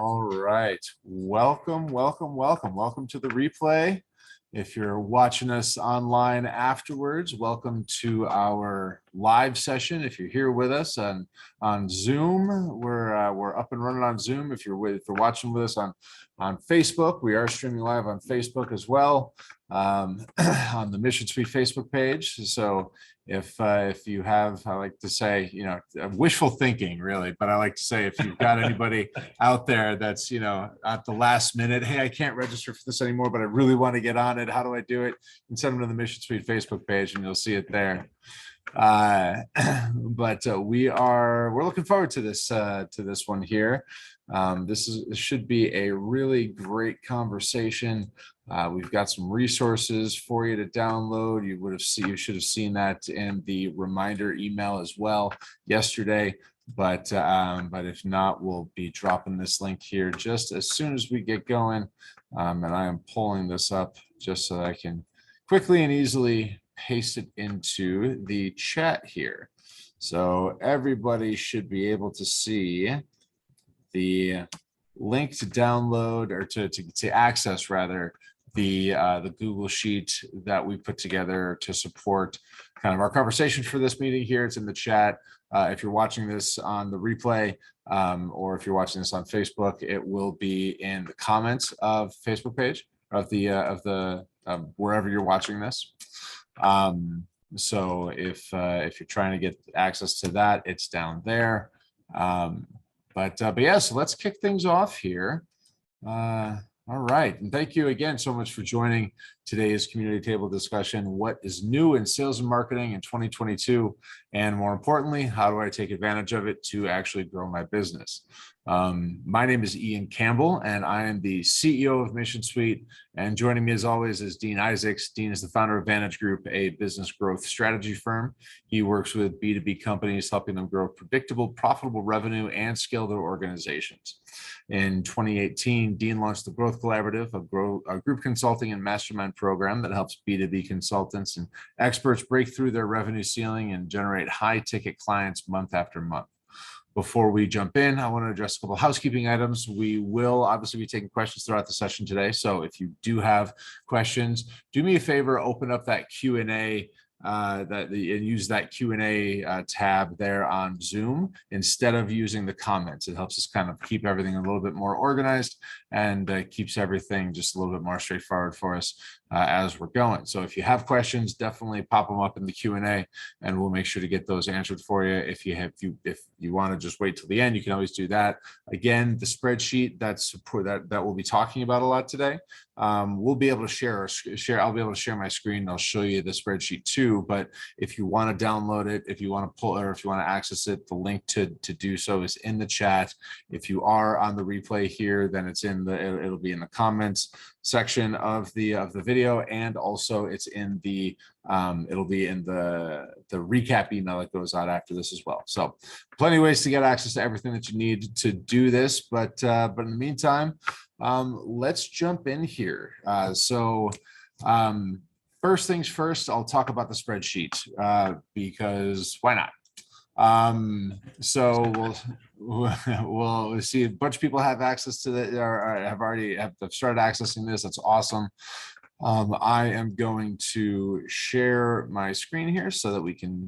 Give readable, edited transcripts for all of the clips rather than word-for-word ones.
All right. Welcome to the replay. If you're watching us online afterwards, welcome to our live session. If you're here with us on Zoom, we're up and running on Zoom. If you're watching with us on Facebook, we are streaming live on Facebook as well, on the Mission Suite Facebook page. So if you have, I like to say, wishful thinking, really, but I like to say, if you've got anybody out there that's, at the last minute, hey, I can't register for this anymore, but I really want to get on it. How do I do it? And send them to the Mission Suite Facebook page and you'll see it there. But we're looking forward to this one here. This should be a really great conversation. We've got some resources for you to download. You should have seen that in the reminder email as well yesterday. But if not, we'll be dropping this link here just as soon as we get going. And I am pulling this up just so that I can quickly and easily paste it into the chat here. So everybody should be able to see the link to download, or to access rather, the Google Sheet that we put together to support kind of our conversation for this meeting here. It's in the chat. If you're watching this on the replay, or if you're watching this on Facebook, it will be in the comments of Facebook page of the wherever you're watching this. So if you're trying to get access to that, it's down there. But yeah, so let's kick things off here. All right, and thank you again so much for joining today's community table discussion. What is new in sales and marketing in 2022? And more importantly, how do I take advantage of it to actually grow my business? My name is Ian Campbell, and I am the CEO of Mission Suite. And joining me as always is Dean Isaacs. Dean is the founder of Vantage Group, a business growth strategy firm. He works with B2B companies, helping them grow predictable, profitable revenue and scale their organizations. In 2018, Dean launched the Growth Collaborative, a group consulting and mastermind program that helps B2B consultants and experts break through their revenue ceiling and generate high-ticket clients month after month. Before we jump in, I want to address a couple of housekeeping items. We will obviously be taking questions throughout the session today. So if you do have questions, do me a favor, open up that Q&A and use that Q&A tab there on Zoom instead of using the comments. It helps us kind of keep everything a little bit more organized and keeps everything just a little bit more straightforward for us as we're going. So if you have questions, definitely pop them up in the Q&A and we'll make sure to get those answered for you. If you want to just wait till the end, you can always do that. Again, the spreadsheet that we'll be talking about a lot today. We'll be able to share. I'll be able to share my screen. I'll show you the spreadsheet too. But if you want to download it, if you want to pull, or if you want to access it, the link to do so is in the chat. If you are on the replay here, then it'll be in the comments section of the video, and also it's in the it'll be in the recap email that goes out after this as well. So plenty of ways to get access to everything that you need to do this. But in the meantime, let's jump in here. First things first, I'll talk about the spreadsheet because why not? So we'll see a bunch of people have access to it, or have started accessing this. That's awesome. I am going to share my screen here so that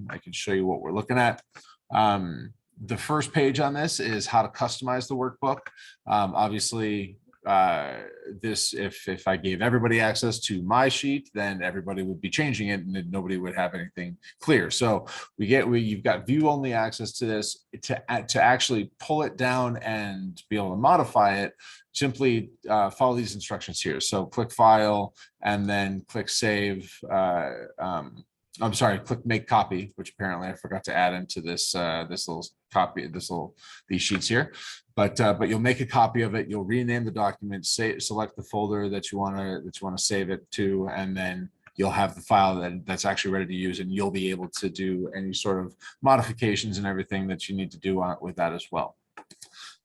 I can show you what we're looking at. The first page on this is how to customize the workbook. Obviously, if I gave everybody access to my sheet, then everybody would be changing it and nobody would have anything clear. So you've got view only access to this. To actually pull it down and be able to modify it, simply follow these instructions here. So click File and then click Save. I'm sorry, click Make Copy, which apparently I forgot to add into this little copy, these sheets here. But you'll make a copy of it. You'll rename the document, select the folder that you want to save it to, and then you'll have the file that's actually ready to use, and you'll be able to do any sort of modifications and everything that you need to do with that as well.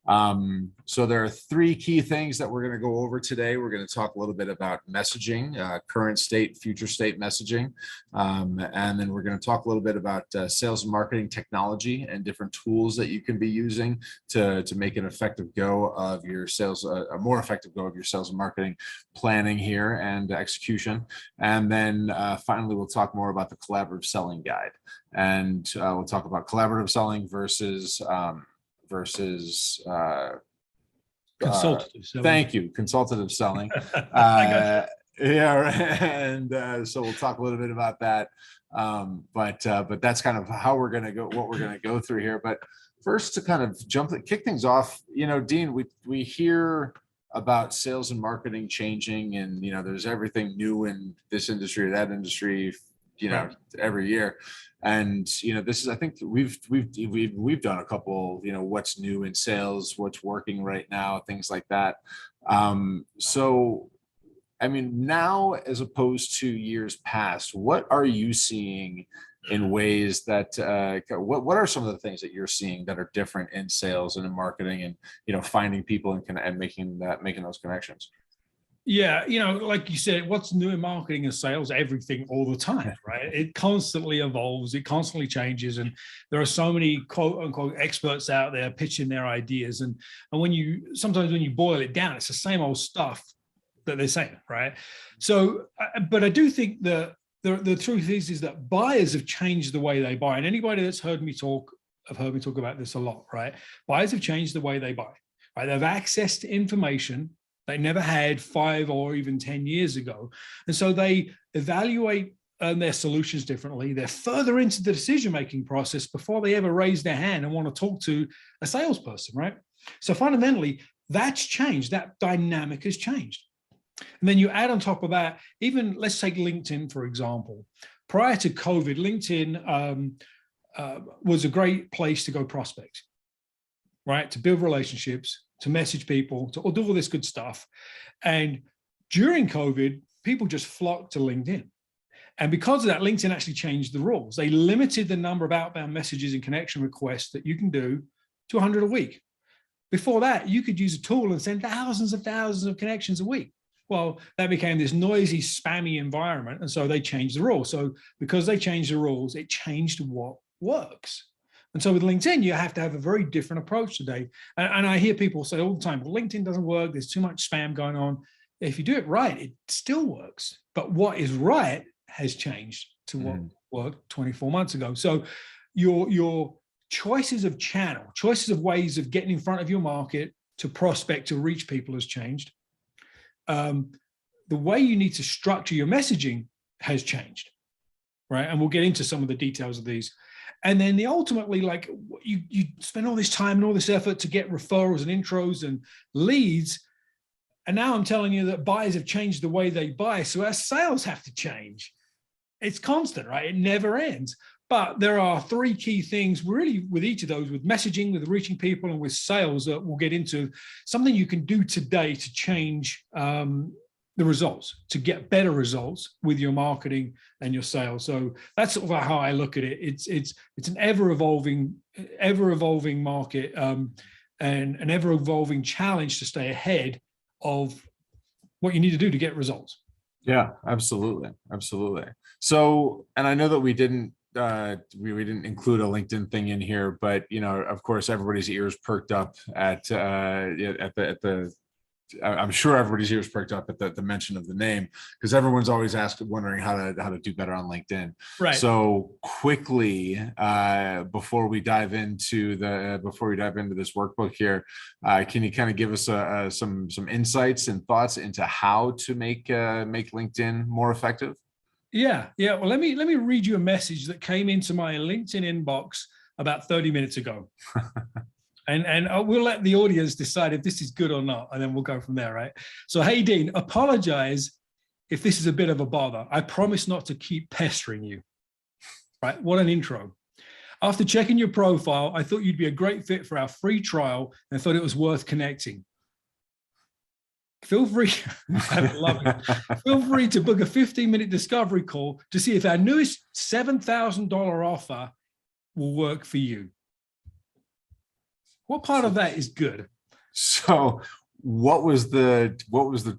So there are three key things that we're going to go over today. We're going to talk a little bit about messaging, current state, future state messaging. And then we're going to talk a little bit about sales and marketing technology and different tools that you can be using to make an effective go of your sales, a more effective go of your sales and marketing planning here and execution. And then finally, we'll talk more about the collaborative selling guide. And we'll talk about collaborative selling versus consultative selling. Thank you, consultative selling. Yeah, right. And so we'll talk a little bit about that. But that's kind of how we're going to go, what we're going to go through here. But first, to kind of kick things off, Dean, we hear about sales and marketing changing, and there's everything new in this industry or that industry, Right. every year. And this is, I think we've done a couple, what's new in sales, what's working right now, things like that. So I mean, now as opposed to years past, what are you seeing in ways that what are some of the things that you're seeing that are different in sales and in marketing, and finding people and making those connections? Yeah, like you said, what's new in marketing and sales? Everything all the time, right? It constantly evolves, it constantly changes, and there are so many quote unquote experts out there pitching their ideas. And sometimes when you boil it down, it's the same old stuff that they're saying, right? So, but I do think the truth is that buyers have changed the way they buy. And anybody that's heard me talk about this a lot, right? Buyers have changed the way they buy, right? They have access to information they never had 5 or even 10 years ago. And so they evaluate their solutions differently. They're further into the decision-making process before they ever raise their hand and want to talk to a salesperson, right? So fundamentally, that's changed. That dynamic has changed. And then you add on top of that, even let's take LinkedIn, for example. Prior to COVID, LinkedIn was a great place to go prospect, right? To build relationships, to message people, to do all this good stuff. And during COVID, people just flocked to LinkedIn. And because of that, LinkedIn actually changed the rules. They limited the number of outbound messages and connection requests that you can do to 100 a week. Before that, you could use a tool and send thousands of connections a week. Well, that became this noisy, spammy environment. And so they changed the rules. So because they changed the rules, it changed what works. And so with LinkedIn, you have to have a very different approach today. And I hear people say all the time, well, LinkedIn doesn't work. There's too much spam going on. If you do it right, it still works. But what is right has changed to what worked 24 months ago. So your choices of channel, choices of ways of getting in front of your market to prospect, to reach people has changed. The way you need to structure your messaging has changed, right? And we'll get into some of the details of these. And then ultimately, like you spend all this time and all this effort to get referrals and intros and leads. And now I'm telling you that buyers have changed the way they buy. So our sales have to change. It's constant, right? It never ends. But there are 3 key things really with each of those, with messaging, with reaching people, and with sales, that we'll get into. Something you can do today to change the results, to get better results with your marketing and your sales. So that's sort of how I look at it. It's an ever-evolving market, and an ever-evolving challenge to stay ahead of what you need to do to get results. Yeah, absolutely. So, and I know that we didn't include a LinkedIn thing in here, but of course, everybody's ears perked up at the I'm sure everybody's ears perked up at the mention of the name, because everyone's always wondering how to do better on LinkedIn. Right. So quickly, before we dive into this workbook here, can you kind of give us some insights and thoughts into how to make LinkedIn more effective? Yeah. Well, let me read you a message that came into my LinkedIn inbox about 30 minutes ago. And we'll let the audience decide if this is good or not, and then we'll go from there, right? So, hey, Dean, apologize if this is a bit of a bother. I promise not to keep pestering you, right? What an intro. After checking your profile, I thought you'd be a great fit for our free trial and thought it was worth connecting. Feel free, I love it. Feel free to book a 15-minute discovery call to see if our newest $7,000 offer will work for you. What part of that is good? So what was the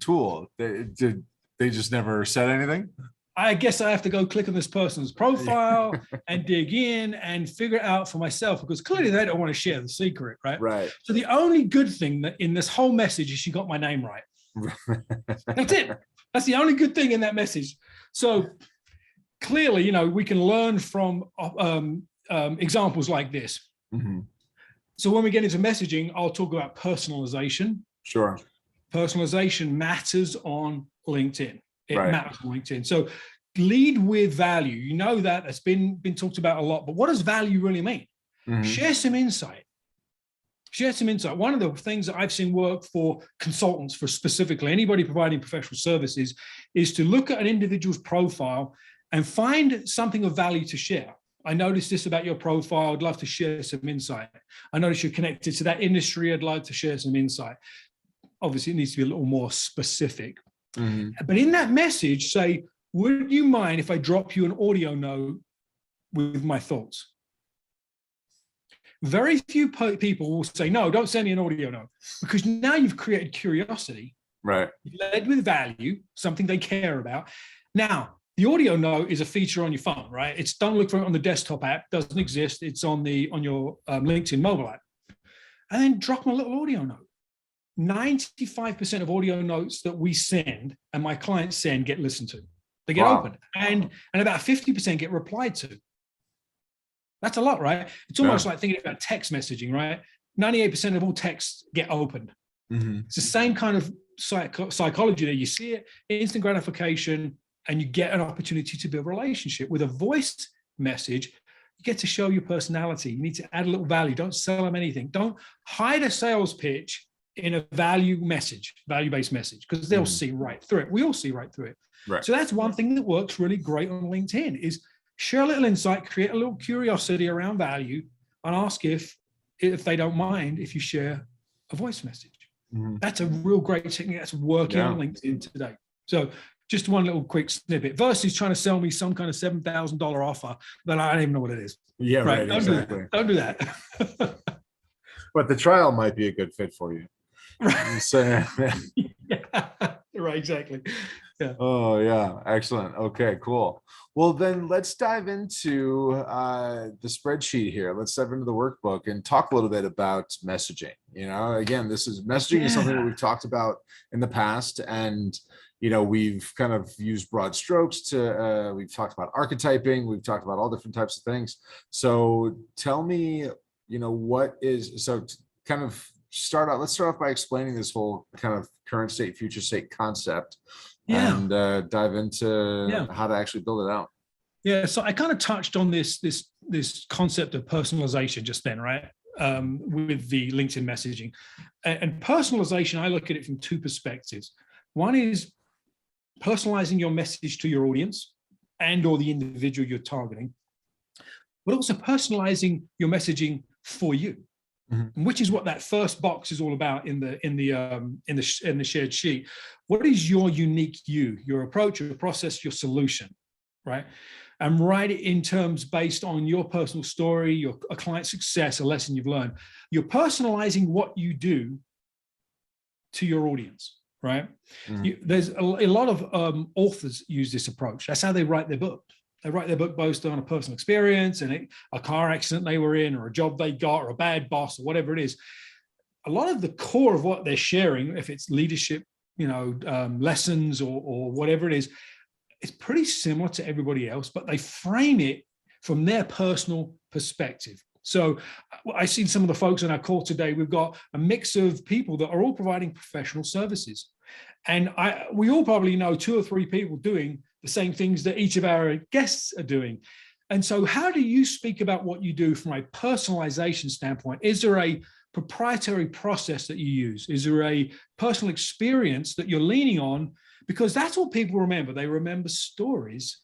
tool? Did they just never said anything? I guess I have to go click on this person's profile and dig in and figure it out for myself, because clearly they don't want to share the secret, right? Right. So the only good thing that in this whole message is she got my name right. That's it. That's the only good thing in that message. So clearly, you know, we can learn from examples like this. Mm-hmm. So when we get into messaging, I'll talk about personalization. Sure. Personalization matters on LinkedIn. It Right. matters on LinkedIn. So lead with value. You know that it's been talked about a lot, but what does value really mean? Mm-hmm. Share some insight. Share some insight. One of the things that I've seen work for consultants, for specifically anybody providing professional services, is to look at an individual's profile and find something of value to share. I noticed this about your profile. I'd love to share some insight. I noticed you're connected to that industry. I'd like to share some insight. Obviously, it needs to be a little more specific. Mm-hmm. But in that message, say, would you mind if I drop you an audio note with my thoughts? Very few people will say, no, don't send me an audio note, because now you've created curiosity. Right. You've led with value, something they care about. Now, the audio note is a feature on your phone, right? It's don't look for it on the desktop app, doesn't exist. It's on your LinkedIn mobile app. And then drop them a little audio note. 95% of audio notes that we send and my clients send get listened to. They get opened, and about 50% get replied to. That's a lot, right? It's almost like thinking about text messaging, right? 98% of all texts get opened. Mm-hmm. It's the same kind of psychology there. You see it, instant gratification, and you get an opportunity to build a relationship. With a voice message, you get to show your personality. You need to add a little value. Don't sell them anything. Don't hide a sales pitch in a value-based message, because they'll see right through it. We all see right through it. Right. So that's one thing that works really great on LinkedIn, is share a little insight, create a little curiosity around value, and ask if they don't mind if you share a voice message. Mm-hmm. That's a real great technique that's working on LinkedIn today. So just one little quick snippet versus trying to sell me some kind of $7,000 offer that I don't even know what it is. Yeah, right. Exactly. Don't do that. But the trial might be a good fit for you. Right. So, yeah. Right, exactly. Yeah. Oh, yeah. Excellent. Okay, cool. Well, then let's dive into the spreadsheet here. Let's dive into the workbook and talk a little bit about messaging. You know, again, messaging is something that we've talked about in the past, and we've kind of used broad strokes to, we've talked about archetyping, we've talked about all different types of things. So tell me, let's start off by explaining this whole kind of current state, future state concept, and dive into how to actually build it out. Yeah, so I kind of touched on this concept of personalization just then, right? With the LinkedIn messaging. And personalization, I look at it from two perspectives. One is personalizing your message to your audience and or the individual you're targeting, but also personalizing your messaging for you. Mm-hmm. Which is what that first box is all about in the shared sheet. What is your unique you, your approach, your process, your solution, right? And write it in terms based on your personal story, a client success, a lesson you've learned. You're personalizing what you do to your audience, right? Mm-hmm. There's a lot of authors use this approach. That's how they write their book. They write their book based on a personal experience and a car accident they were in, or a job they got, or a bad boss, or whatever it is. A lot of the core of what they're sharing, if it's leadership, lessons or whatever it is, it's pretty similar to everybody else, but they frame it from their personal perspective. So I've seen some of the folks on our call today. We've got a mix of people that are all providing professional services. And we all probably know 2 or 3 people doing the same things that each of our guests are doing. And so how do you speak about what you do from a personalization standpoint? Is there a proprietary process that you use? Is there a personal experience that you're leaning on? Because that's what people remember. They remember stories,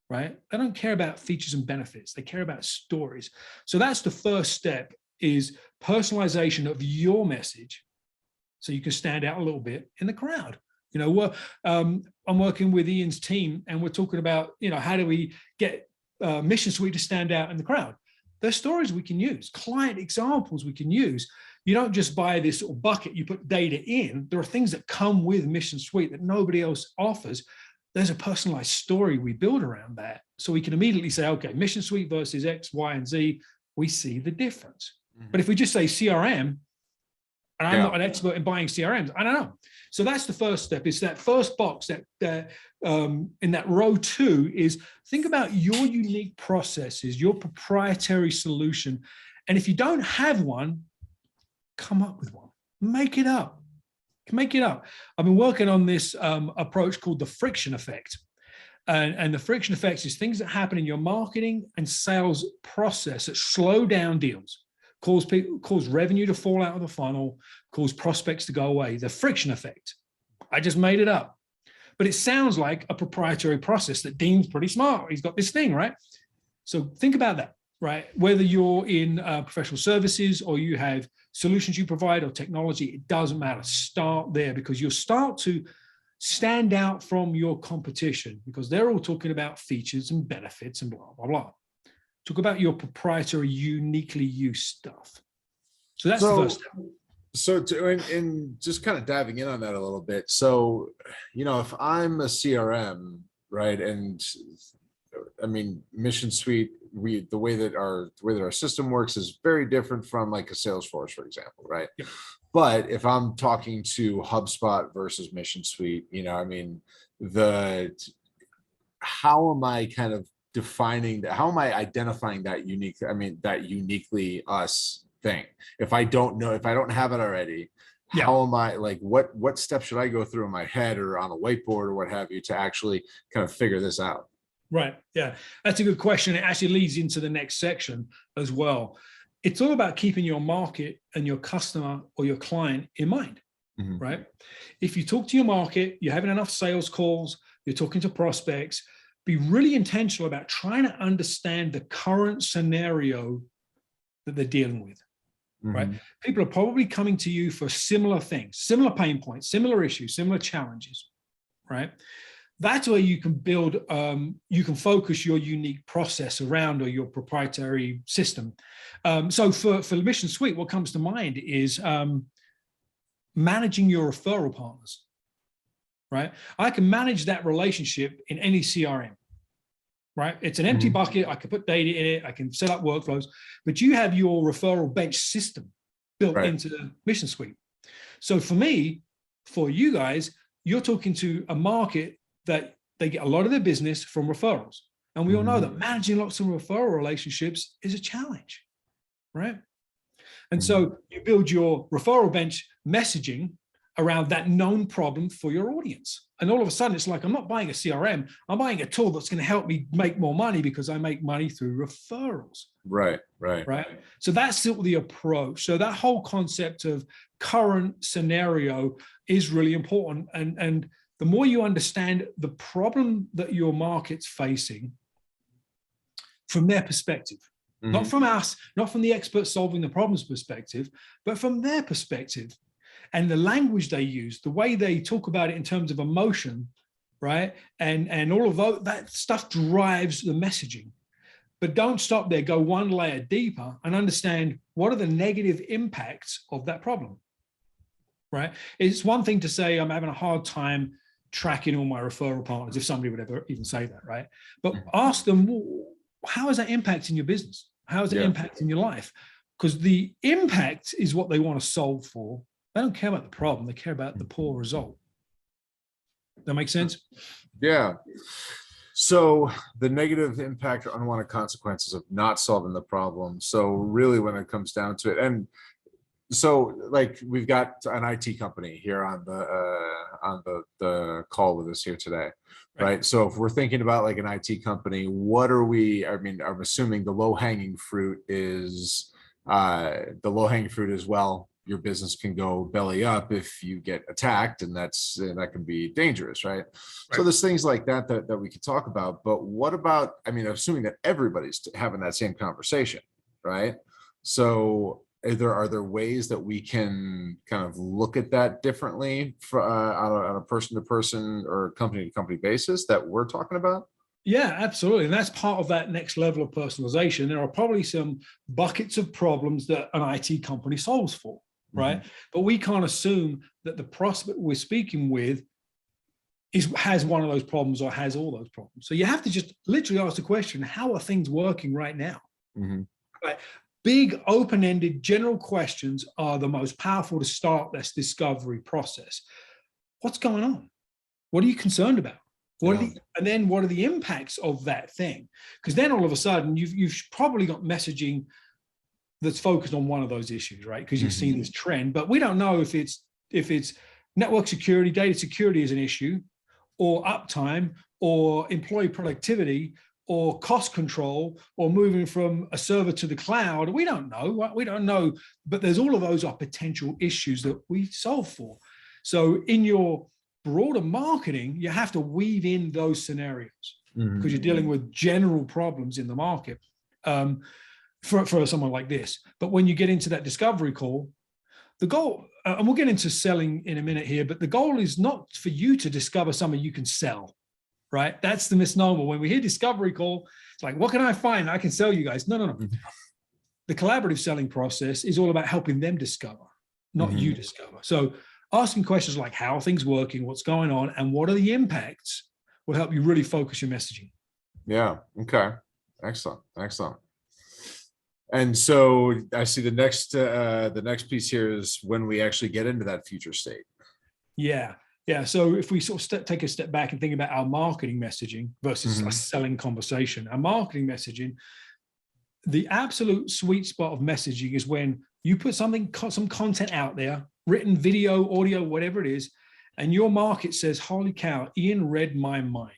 right? They don't care about features and benefits. They care about stories. So that's the first step, is personalization of your message, so you can stand out a little bit in the crowd. I'm working with Ian's team, and we're talking about, how do we get Mission Suite to stand out in the crowd? There's stories we can use, client examples we can use. you don't just buy this sort of bucket, you put data in. There are things that come with Mission Suite that nobody else offers. There's a personalized story we build around that. So we can immediately say, okay, Mission Suite versus X, Y, and Z, we see the difference. But if we just say CRM, and I'm not an expert in buying CRMs, I don't know. So that's the first step. It's that first box that in that row 2 is think about your unique processes, your proprietary solution. And if you don't have one, come up with one. Make it up. Make it up. I've been working on this approach called the friction effect. And the friction effect is things that happen in your marketing and sales process that slow down deals, cause revenue to fall out of the funnel, cause prospects to go away. The friction effect. I just made it up. But it sounds like a proprietary process that Dean's pretty smart. He's got this thing, right? So think about that, right? Whether you're in professional services or you have solutions you provide or technology, it doesn't matter. Start there, because you'll start to stand out from your competition because they're all talking about features and benefits and blah, blah, blah. Talk about your proprietary, uniquely used stuff. So that's the first step. So and just kind of diving in on that a little bit. So, if I'm a CRM, right, and I mean, Mission Suite, the way that our system works is very different from like a Salesforce, for example, right? Yep. But if I'm talking to HubSpot versus Mission Suite, I mean, how am I kind of defining that? How am I identifying that that uniquely us thing? If I don't have it already, how am I, like, what steps should I go through in my head or on a whiteboard or what have you to actually kind of figure this out? Right. Yeah, that's a good question. It actually leads into the next section as well. It's all about keeping your market and your customer or your client in mind, right? If you talk to your market, you're having enough sales calls, you're talking to prospects, be really intentional about trying to understand the current scenario that they're dealing with, right? People are probably coming to you for similar things, similar pain points, similar issues, similar challenges, right? That's where you can build, you can focus your unique process around or your proprietary system. So for Mission Suite, what comes to mind is managing your referral partners, right? I can manage that relationship in any CRM, right? It's an empty bucket. I can put data in it. I can set up workflows, but you have your referral bench system built into the Mission Suite. So for me, for you guys, you're talking to a market that they get a lot of their business from referrals. And we all know that managing lots of referral relationships is a challenge, right? And so you build your referral bench messaging around that known problem for your audience. And all of a sudden, it's like, I'm not buying a CRM, I'm buying a tool that's going to help me make more money because I make money through referrals. Right. So that's the approach. So that whole concept of current scenario is really important. And the more you understand the problem that your market's facing from their perspective, not from us, not from the experts solving the problem's perspective, but from their perspective, and the language they use, the way they talk about it in terms of emotion, right? And all of that stuff drives the messaging. But don't stop there, go one layer deeper and understand what are the negative impacts of that problem, right? It's one thing to say, I'm having a hard time tracking all my referral partners, if somebody would ever even say that, right? But ask them, how is that impacting your business? How is it impacting your life? Because the impact is what they want to solve for. They don't care about the problem. They care about the poor result. That makes sense? Yeah. So the negative impact or unwanted consequences of not solving the problem. So really when it comes down to it, and so like we've got an IT company here on the call with us here today, right? So if we're thinking about like an IT company, what are we, I mean, I'm assuming the low-hanging fruit is well, your business can go belly up if you get attacked, and that can be dangerous, right? So there's things like that we could talk about. But what about, I mean, assuming that everybody's having that same conversation, right? So are there ways that we can kind of look at that differently on a person-to-person or company-to-company basis that we're talking about? Yeah, absolutely. And that's part of that next level of personalization. There are probably some buckets of problems that an IT company solves for. right? But we can't assume that the prospect we're speaking with has one of those problems or has all those problems. So you have to just literally ask the question, how are things working right now? Right? Big, open-ended, general questions are the most powerful to start this discovery process. What's going on? What are you concerned about? And then what are the impacts of that thing? Because then all of a sudden you've probably got messaging that's focused on one of those issues, right? Because you've seen this trend, but we don't know if it's network security, data security is an issue, or uptime, or employee productivity, or cost control, or moving from a server to the cloud. We don't know. We don't know, but there's all of those are potential issues that we solve for. So in your broader marketing, you have to weave in those scenarios because you're dealing with general problems in the market for someone like this. But when you get into that discovery call, the goal, and we'll get into selling in a minute here, but the goal is not for you to discover something you can sell, right? That's the misnomer. When we hear discovery call, it's like, what can I find? I can sell you guys. No. The collaborative selling process is all about helping them discover, not you discover. So asking questions like how are things working, what's going on, and what are the impacts will help you really focus your messaging. Yeah. Okay. Excellent. And so I see the next piece here is when we actually get into that future state. Yeah. So if we sort of take a step back and think about our marketing messaging versus a selling conversation, our marketing messaging, the absolute sweet spot of messaging is when you put some content out there, written, video, audio, whatever it is, and your market says, holy cow, Ian read my mind.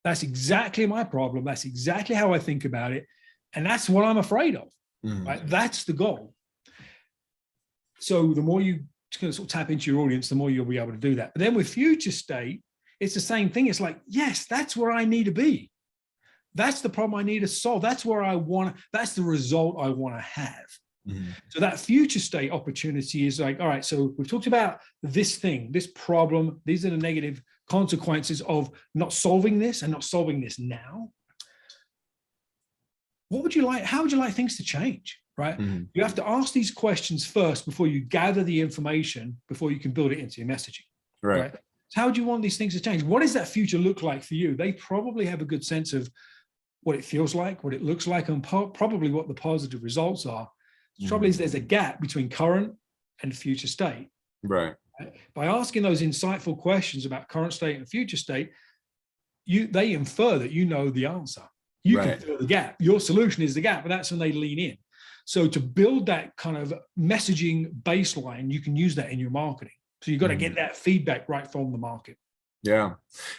That's exactly my problem. That's exactly how I think about it. And that's what I'm afraid of, right? That's the goal. So the more you kind of sort of tap into your audience, the more you'll be able to do that. But then with future state, it's the same thing. It's like, yes, that's where I need to be. That's the problem I need to solve. That's where I want, that's the result I want to have. So that future state opportunity is like, all right, so we've talked about this thing, this problem. These are the negative consequences of not solving this and not solving this now. What would you like? How would you like things to change, right? You have to ask these questions first before you gather the information, before you can build it into your messaging, right? So how would you want these things to change? What does that future look like for you? They probably have a good sense of what it feels like, what it looks like, and probably what the positive results are. The trouble is there's a gap between current and future state. Right. By asking those insightful questions about current state and future state, they infer that you know the answer. You can fill the gap. Your solution is the gap, but that's when they lean in. So to build that kind of messaging baseline, you can use that in your marketing. So you've got to get that feedback right from the market. Yeah.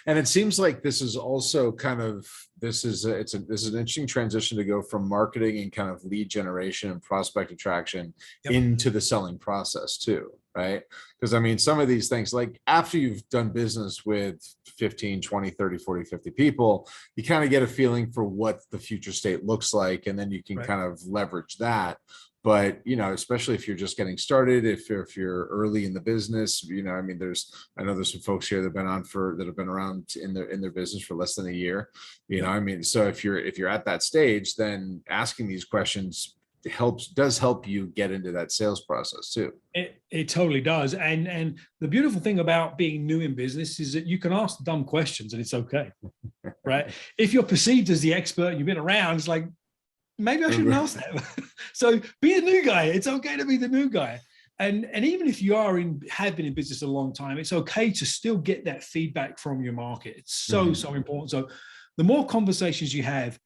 And it seems like this is also kind of, this is an interesting transition to go from marketing and kind of lead generation and prospect attraction into the selling process too, right? Because I mean, some of these things, like after you've done business with 15, 20, 30, 40, 50 people, you kind of get a feeling for what the future state looks like. And then you can kind of leverage that. But, you know, especially if you're just getting started, if you're early in the business, you know, I mean, I know there's some folks here that have been around in their business for less than a year, you know, I mean, so if you're at that stage, then asking these questions does help you get into that sales process too. It totally does. And the beautiful thing about being new in business is that you can ask dumb questions and it's okay, right? If you're perceived as the expert and you've been around, it's like, maybe I shouldn't ask that. So be a new guy. It's okay to be the new guy. And even if you have been in business a long time, it's okay to still get that feedback from your market. It's so important. So the more conversations you have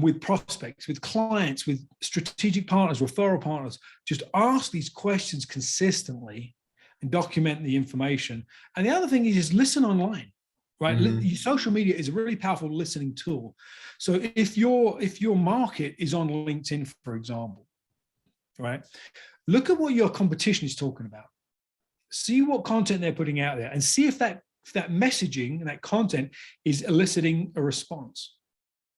with prospects, with clients, with strategic partners, referral partners, just ask these questions consistently and document the information. And the other thing is just listen online. Right, social media is a really powerful listening tool. So if your market is on LinkedIn, for example, right, look at what your competition is talking about. See what content they're putting out there, and see if that messaging and that content is eliciting a response.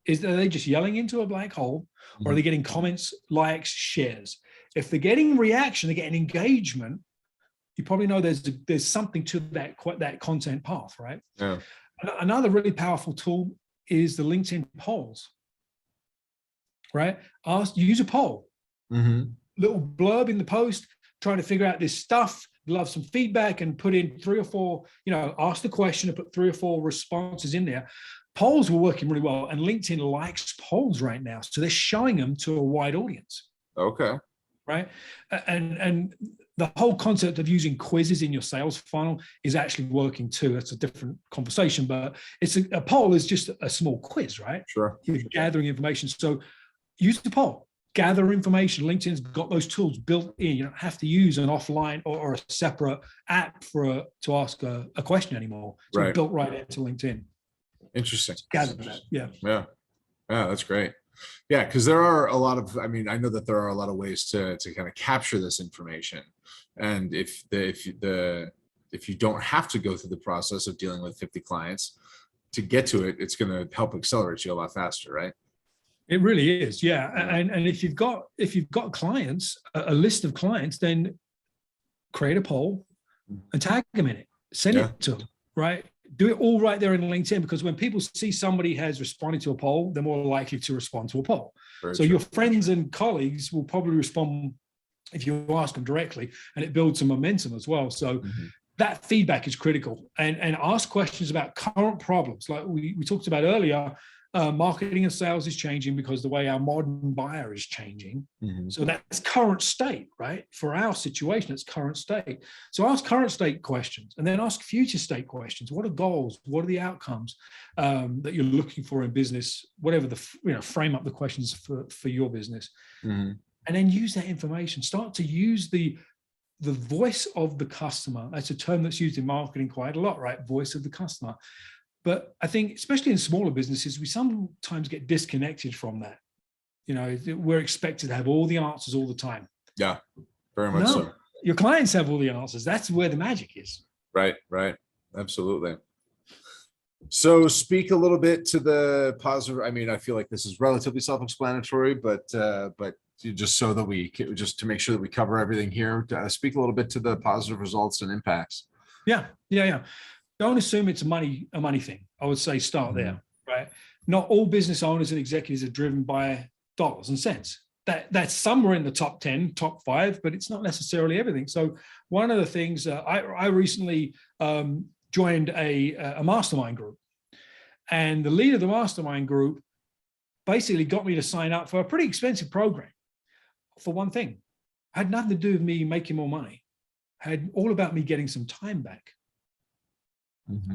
Are they just yelling into a black hole, or are they getting comments, likes, shares? If they're getting reaction, they're getting engagement, you probably know there's something to that content path, right? Yeah. Another really powerful tool is the LinkedIn polls, right? Use a poll, little blurb in the post. trying to figure out this stuff, love some feedback, and put in 3 or 4, ask the question and put 3 or 4 responses in there. Polls were working really well, and LinkedIn likes polls right now. So they're showing them to a wide audience. Okay. Right. And the whole concept of using quizzes in your sales funnel is actually working too. That's a different conversation, but it's a poll is just a small quiz, right? Sure. You're gathering information. So use the poll, gather information. LinkedIn's got those tools built in. You don't have to use an offline or a separate app to ask a question anymore. It's Right. built right into LinkedIn. Interesting. Gather that. Yeah. Yeah. Yeah, that's great. Yeah, because there are a lot of, I mean, I know that there are a lot of ways to kind of capture this information. And if you don't have to go through the process of dealing with 50 clients to get to it, it's going to help accelerate you a lot faster, right? It really is. Yeah. And if you've got clients, a list of clients, then create a poll and tag them in it, send it to them, right? Do it all right there in LinkedIn, because when people see somebody has responded to a poll, they're more likely to respond to a poll. Very so true. your friends and colleagues will probably respond if you ask them directly, and it builds some momentum as well. So that feedback is critical, and ask questions about current problems. Like we talked about earlier, marketing and sales is changing because the way our modern buyer is changing. So that's current state, right? For our situation, it's current state. So ask current state questions, and then ask future state questions. What are goals? What are the outcomes that you're looking for in business? Whatever frame up the questions for your business, and then use that information. Start to use the voice of the customer. That's a term that's used in marketing quite a lot, right? Voice of the customer. But I think, especially in smaller businesses, we sometimes get disconnected from that. We're expected to have all the answers all the time. Yeah, very much so. Your clients have all the answers. That's where the magic is. Right. Absolutely. So speak a little bit to the positive. I mean, I feel like this is relatively self-explanatory, but just so that just to make sure that we cover everything here, speak a little bit to the positive results and impacts. Yeah. Don't assume it's a money thing. I would say start there, right? Not all business owners and executives are driven by dollars and cents. That's somewhere in the top 10, top 5, but it's not necessarily everything. So one of the things I recently joined a mastermind group, and the leader of the mastermind group basically got me to sign up for a pretty expensive program for one thing. It had nothing to do with me making more money. It had all about me getting some time back.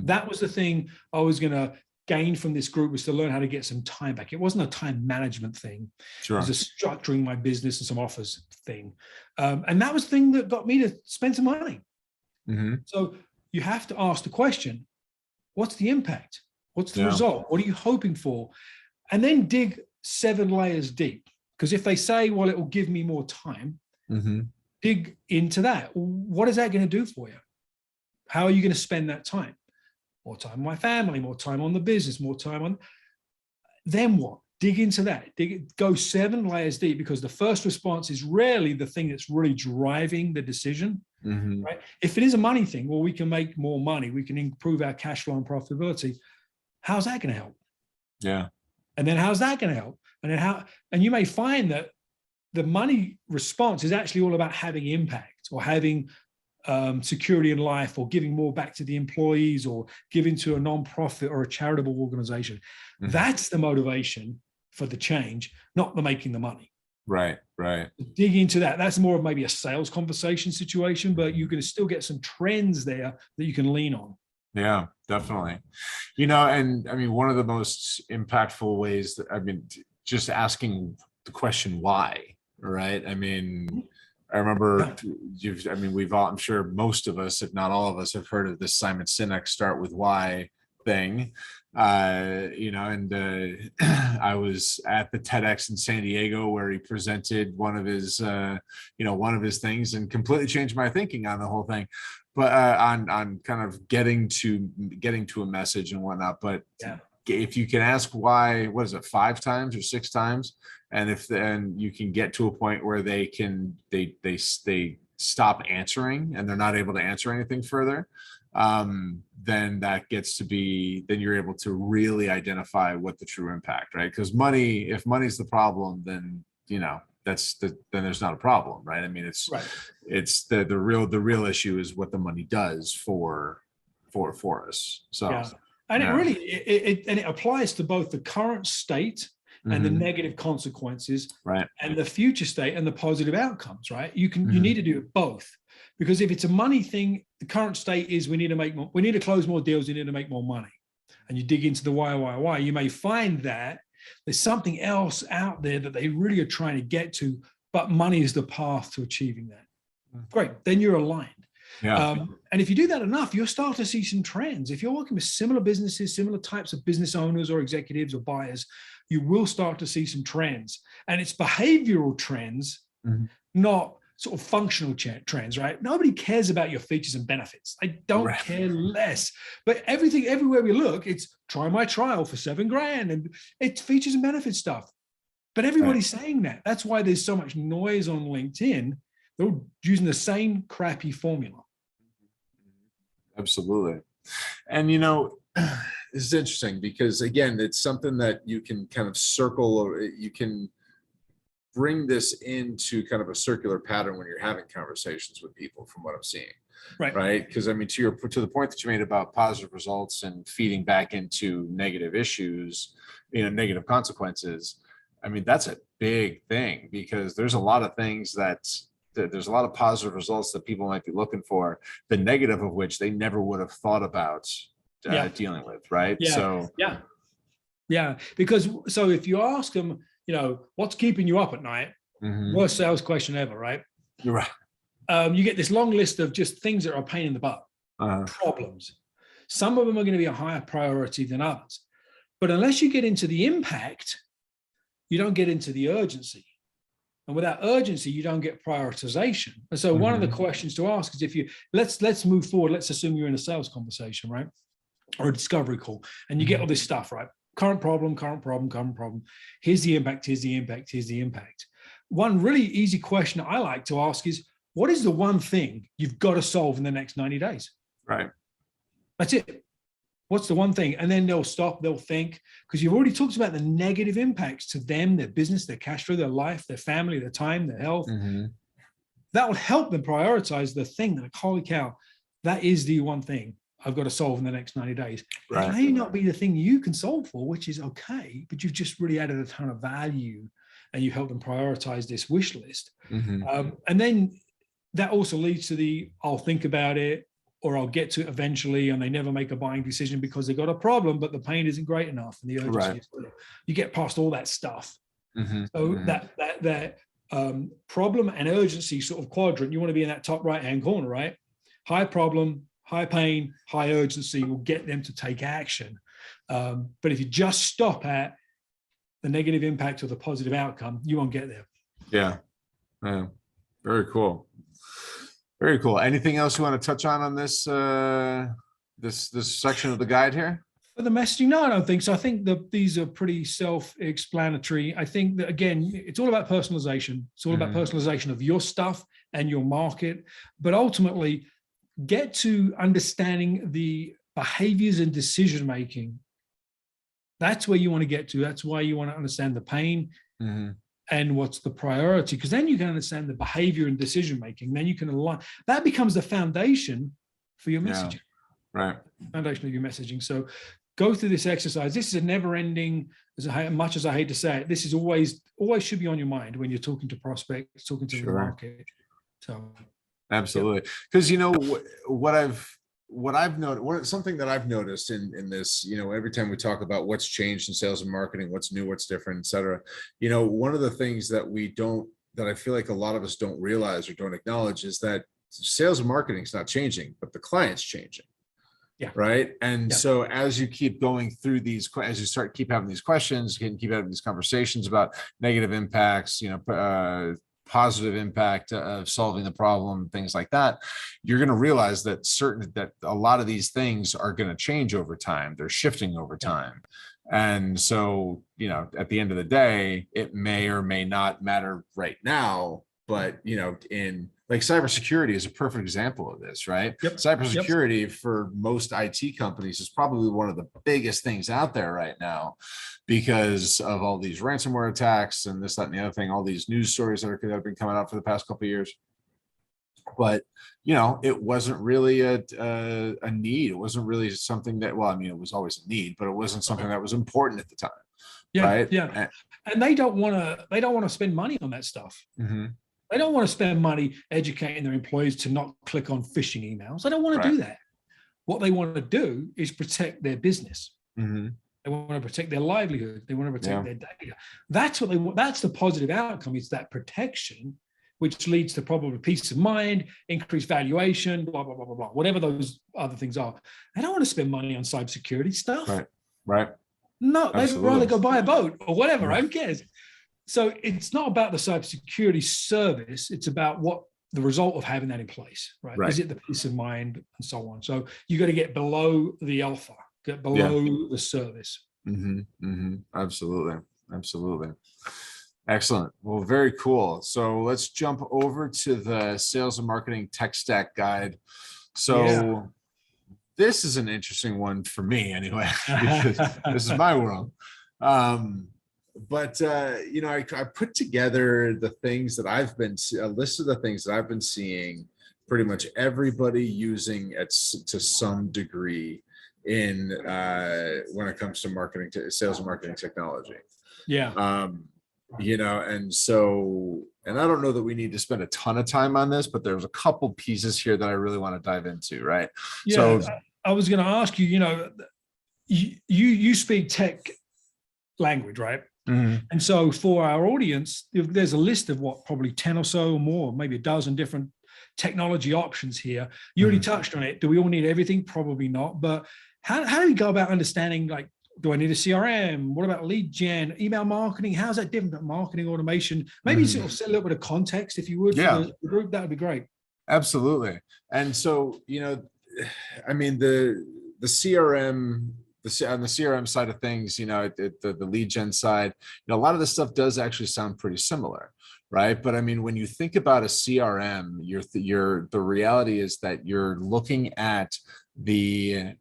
That was the thing I was going to gain from this group, was to learn how to get some time back. It wasn't a time management thing. Sure. It was a structuring my business and some offers thing. And that was the thing that got me to spend some money. So you have to ask the question, what's the impact? What's the result? What are you hoping for? And then dig 7 layers deep. Because if they say, well, it will give me more time, dig into that. What is that going to do for you? How are you going to spend that time? More time on my family, more time on the business, more time on. Then what? Dig into that. Go 7 layers deep, because the first response is rarely the thing that's really driving the decision. Right? If it is a money thing, well, we can make more money. We can improve our cash flow and profitability. How's that going to help? Yeah. And then how's that going to help? And then and you may find that the money response is actually all about having impact, or having security in life, or giving more back to the employees, or giving to a non-profit or a charitable organization. That's the motivation for the change, not the making the money. Right. Dig into that. That's more of maybe a sales conversation situation, but you're going to still get some trends there that you can lean on. Yeah, definitely. And I mean, one of the most impactful ways that, I mean, just asking the question why, right? I mean, I remember we've all, I'm sure most of us, if not all of us, have heard of this Simon Sinek start with why thing. I was at the TEDx in San Diego where he presented one of his things, and completely changed my thinking on the whole thing. But on kind of getting to a message and whatnot. But if you can ask why, what is it, 5 times or 6 times, and if then you can get to a point where they stop answering and they're not able to answer anything further, then then you're able to really identify what the true impact, right? Because if money's the problem, then then there's not a problem, right? I mean, it's the real issue is what the money does for us. So yeah, and it really it applies to both the current state and the negative consequences, right, and the future state and the positive outcomes, right? You need to do both, because if it's a money thing, the current state is we need to make more, we need to close more deals, we need to make more money, and you dig into the why, you may find that there's something else out there that they really are trying to get to, but money is the path to achieving that. Great, then you're aligned. Yeah. And if you do that enough, you'll start to see some trends. If you're working with similar businesses, similar types of business owners or executives or buyers, you will start to see some trends. And it's behavioral trends, not sort of functional trends, right? Nobody cares about your features and benefits. They don't care less. But everywhere we look, it's try my trial for $7,000, and it's features and benefits stuff. But everybody's saying that. That's why there's so much noise on LinkedIn. They're all using the same crappy formula. Absolutely. And, you know, it's interesting because, again, it's something that you can kind of circle, or you can bring this into kind of a circular pattern when you're having conversations with people, from what I'm seeing. Right. Because, I mean, to the point that you made about positive results and feeding back into negative issues, you know, negative consequences. I mean, that's a big thing, because there's a lot of things there's a lot of positive results that people might be looking for, the negative of which they never would have thought about dealing with, right? Because so if you ask them, you know, what's keeping you up at night, worst sales question ever, right? You're right. You get this long list of just things that are a pain in the butt, problems. Some of them are going to be a higher priority than others, but unless you get into the impact, you don't get into the urgency. And without urgency, you don't get prioritization. And so one of the questions to ask is, if you, let's move forward. Let's assume you're in a sales conversation, right? Or a discovery call, and you get all this stuff, right? Current problem. Here's the impact, here's the impact, here's the impact. One really easy question I like to ask is, what is the one thing you've got to solve in the next 90 days? Right. That's it. What's the one thing? And then they'll stop, they'll think, because you've already talked about the negative impacts to them, their business, their cash flow, their life, their family, their time, their health. That will help them prioritize the thing that, holy cow, that is the one thing I've got to solve in the next 90 days. It may not be the thing you can solve for, which is okay, but you've just really added a ton of value and you help them prioritize this wish list. And then that also leads to the, I'll think about it, or I'll get to it eventually, and they never make a buying decision because they got a problem, but the pain isn't great enough, and the urgency is there. You get past all that stuff. So that problem and urgency sort of quadrant, you want to be in that top right-hand corner, right? High problem, high pain, high urgency will get them to take action. But if you just stop at the negative impact or the positive outcome, you won't get there. Yeah. Very cool. Very cool. Anything else you want to touch on this this section of the guide here? For the messaging, no, I don't think so. I think that these are pretty self-explanatory. I think that, again, it's all about personalization. It's all about personalization of your stuff and your market, but ultimately get to understanding the behaviors and decision making. That's where you want to get to. That's why you want to understand the pain. And what's the priority, because then you can understand the behavior and decision making. Then you can align. That becomes the foundation for your messaging. Foundation of your messaging. So go through this exercise. This is a never ending, as much as I hate to say it, this is always should be on your mind when you're talking to prospects, talking to the market. So absolutely. Because, you know, what I've noticed, something that I've noticed in this, you know, every time we talk about what's changed in sales and marketing, what's new, what's different, et cetera, you know, one of the things that I feel like a lot of us don't realize or don't acknowledge is that sales and marketing is not changing, but the client's changing. Right. And so as you keep going through as you keep having these questions, keep having these conversations about negative impacts, you know, positive impact of solving the problem, things like that, you're going to realize that a lot of these things are going to change over time. They're shifting over time. And so, you know, at the end of the day, it may or may not matter right now, but, you know, in like cybersecurity is a perfect example of this, right? Yep. Cybersecurity for most IT companies is probably one of the biggest things out there right now because of all these ransomware attacks and this, that, and the other thing, all these news stories that have been coming out for the past couple of years. But, you know, it wasn't really a need. It wasn't really something that, well, I mean, it was always a need, but it wasn't something that was important at the time. Yeah, right? yeah. And they don't want to spend money on that stuff. Mm-hmm. They don't want to spend money educating their employees to not click on phishing emails. They don't want to do that. What they want to do is protect their business. Mm-hmm. They want to protect their livelihood. They want to protect their data. That's what they want. That's the positive outcome, is that protection, which leads to probably peace of mind, increased valuation, blah, blah, blah, blah, blah, whatever those other things are. They don't want to spend money on cybersecurity stuff. Right. No, they'd rather go buy a boat or whatever. Right. Who cares? So it's not about the cybersecurity service. It's about what the result of having that in place, right? Is it the peace of mind and so on? So you got to get below the alpha, get below the service. Mm-hmm. Mm-hmm. Absolutely. Excellent. Well, very cool. So let's jump over to the sales and marketing tech stack guide. So this is an interesting one for me anyway, because this is my world. But you know, I put together the things that a list of the things that I've been seeing pretty much everybody using to some degree in when it comes to marketing, to sales and marketing technology. You know, and I don't know that we need to spend a ton of time on this, but there's a couple pieces here that I really want to dive into, right? So I was going to ask you, you know, you speak tech language, right? Mm-hmm. And so for our audience, there's a list of probably 10 or so or more, maybe a dozen different technology options here. You already touched on it. Do we all need everything? Probably not. But how do we go about understanding, like, do I need a CRM? What about lead gen, email marketing? How's that different than marketing automation? Maybe sort of set a little bit of context, if you would, for the group. That would be great. Absolutely. And so, you know, I mean, the CRM, on the CRM side of things, you know, the lead gen side, you know, a lot of this stuff does actually sound pretty similar, right? But I mean, when you think about a CRM, the reality is that you're looking at the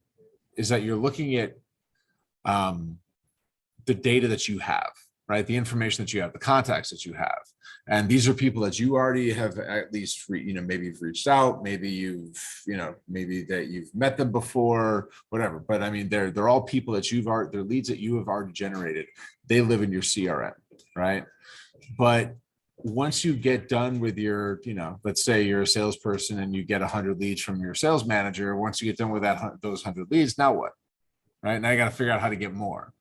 data that you have, right? The information that you have, the contacts that you have. And these are people that you already have at least, maybe you've reached out, maybe maybe that you've met them before, whatever. But I mean, they're all people that they're leads that you have already generated. They live in your CRM, right? But once you get done with your, let's say you're a salesperson and you get 100 leads from your sales manager. Once you get done with those 100 leads, now what? Right now, you got to figure out how to get more.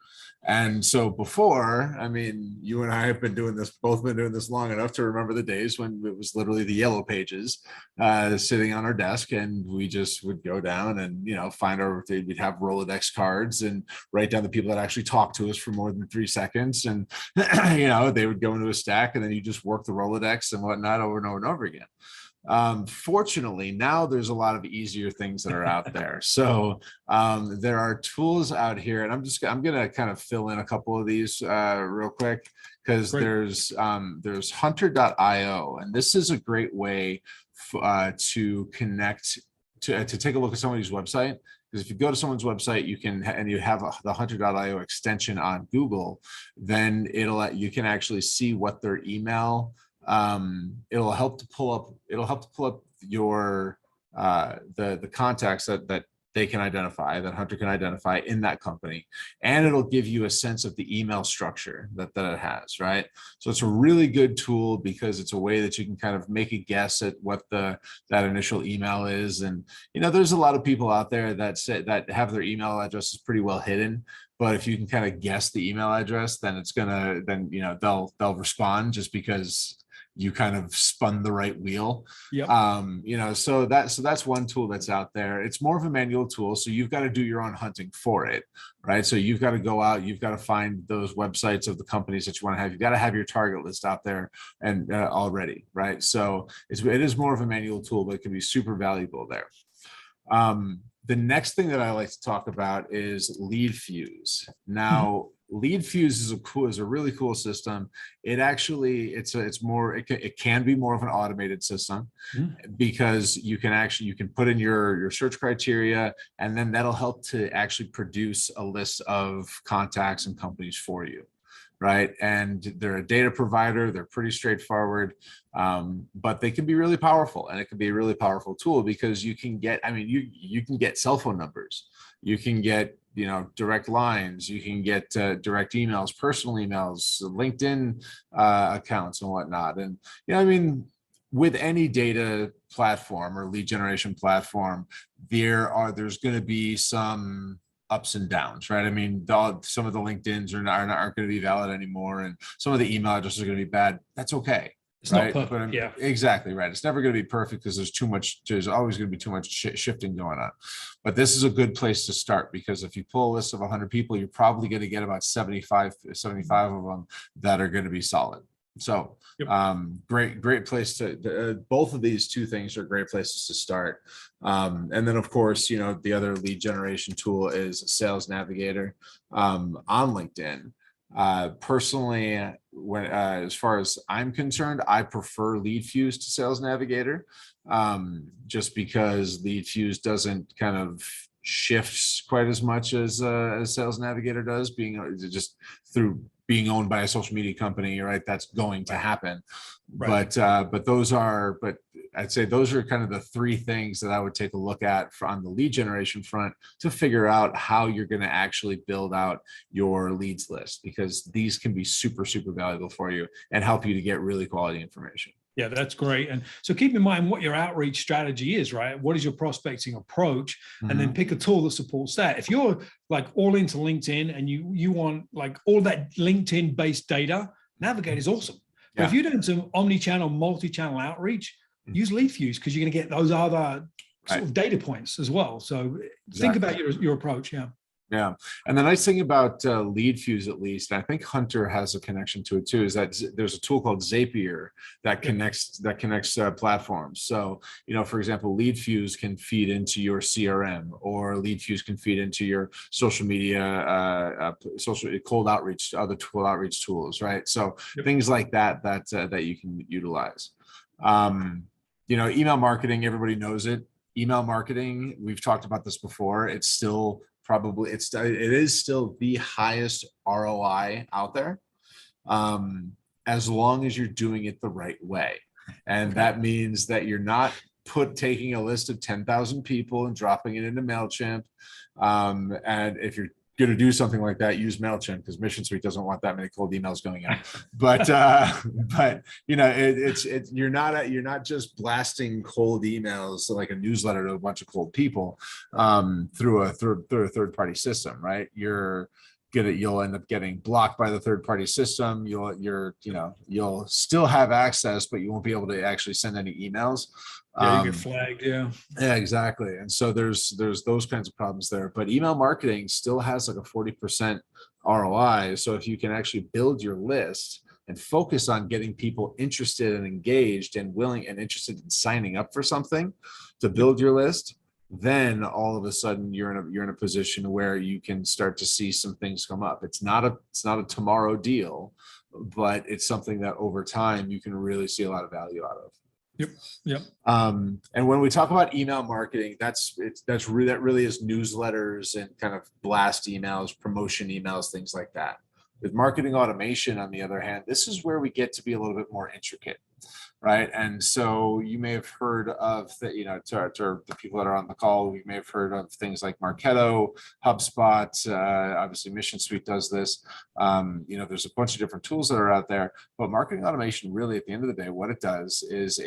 And so before, I mean, you and I have both been doing this long enough to remember the days when it was literally the yellow pages sitting on our desk, and we just would go down and, we'd have Rolodex cards and write down the people that actually talked to us for more than 3 seconds. And, they would go into a stack, and then you just work the Rolodex and whatnot over and over and over again. Fortunately, now there's a lot of easier things that are out there. So there are tools out here, and I'm gonna kind of fill in a couple of these real quick, because there's Hunter.io, and this is a great way to connect to take a look at somebody's website. Because if you go to someone's website, you have the Hunter.io extension on Google, then you can actually see what their email. It'll help to pull up your the contacts that they can identify, that Hunter can identify in that company, and it'll give you a sense of the email structure that it has, right? So it's a really good tool, because it's a way that you can kind of make a guess at what that initial email is. And there's a lot of people out there that have their email addresses pretty well hidden. But if you can kind of guess the email address, then they'll respond, just because you kind of spun the right wheel. So that's one tool that's out there. It's more of a manual tool, so you've got to do your own hunting for it, right? So you've got to go out, you've got to find those websites of the companies that you want to have. You've got to have your target list out there and already, right? So it is more of a manual tool, but it can be super valuable there. The next thing that I like to talk about is Lead Fuse. Now, LeadFuse is a really cool system. It actually, it can be more of an automated system because you can put in your search criteria, and then that'll help to actually produce a list of contacts and companies for you. Right. And they're a data provider. They're pretty straightforward, but they can be really powerful, and it can be a really powerful tool because you can get, you can get cell phone numbers, you can get, direct lines, you can get direct emails, personal emails, LinkedIn accounts and whatnot. And, with any data platform or lead generation platform, there's going to be some ups and downs, right? Some of the LinkedIn's aren't going to be valid anymore, and some of the email addresses are going to be bad. That's okay. It's right? not perfect. Yeah, exactly right. It's never going to be perfect because there's always going to be too much shifting going on. But this is a good place to start, because if you pull a list of 100 people, you're probably going to get about 75 of them that are going to be solid. So great place to, both of these two things are great places to start. And then of course, the other lead generation tool is Sales Navigator on LinkedIn. Personally, as far as I'm concerned, I prefer LeadFuse to Sales Navigator, just because LeadFuse doesn't kind of shifts quite as much as Sales Navigator does, being just through being owned by a social media company, right? That's going to happen. Right. But I'd say those are kind of the three things that I would take a look at on the lead generation front to figure out how you're going to actually build out your leads list, because these can be super, super valuable for you and help you to get really quality information. Yeah, that's great. And so keep in mind what your outreach strategy is, right? What is your prospecting approach? And then pick a tool that supports that. If you're like all into LinkedIn and you want like all that LinkedIn based data, Navigator is awesome. But if you're doing some omni-channel, multi-channel outreach, use LeadFuse, because you're going to get those other sort of data points as well. So think about your approach. Yeah. And the nice thing about LeadFuse, at least, and I think Hunter has a connection to it too, is that there's a tool called Zapier that connects platforms. So, for example, LeadFuse can feed into your CRM, or LeadFuse can feed into your social media, cold outreach, other cold outreach tools, right? So things like that you can utilize. Email marketing, everybody knows it. Email marketing, we've talked about this before. It's still it is still the highest ROI out there, as long as you're doing it the right way. And that means that you're not taking a list of 10,000 people and dropping it into MailChimp. And if you're going to do something like that, use MailChimp, because Mission Suite doesn't want that many cold emails going out. But you're not just blasting cold emails like a newsletter to a bunch of cold people through a third-party system, right? You'll end up getting blocked by the third-party system. You'll still have access, but you won't be able to actually send any emails. You get flagged. Yeah, exactly. And so there's those kinds of problems there. But email marketing still has like a 40% ROI. So if you can actually build your list and focus on getting people interested and engaged and willing and interested in signing up for something to build your list, then all of a sudden you're in a position where you can start to see some things come up. It's not a tomorrow deal, but it's something that over time you can really see a lot of value out of. Yep. And when we talk about email marketing, that really is newsletters and kind of blast emails, promotion emails, things like that. With marketing automation, on the other hand, this is where we get to be a little bit more intricate, right? And so you may have heard of to the people that are on the call, we may have heard of things like Marketo, HubSpot, obviously Mission Suite does this. There's a bunch of different tools that are out there, but marketing automation, really at the end of the day, what it does is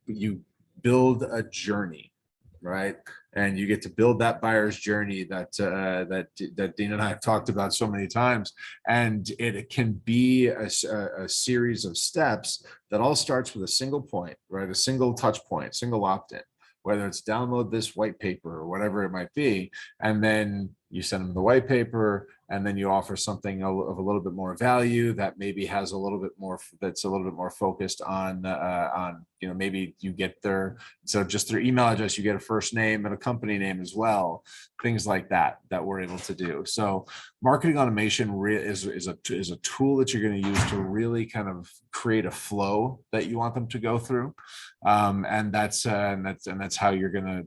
you build a journey, right? And you get to build that buyer's journey that Dean and I have talked about so many times. And it can be a series of steps that all starts with a single point, right? A single touch point, single opt-in, whether it's download this white paper or whatever it might be. And then you send them the white paper, and then you offer something of a little bit more value that maybe has a little bit more, that's a little bit more focused on maybe you get their, so just their email address, you get a first name and a company name as well, things like that we're able to do. So marketing automation is a tool that you're going to use to really kind of create a flow that you want them to go through, and that's how you're gonna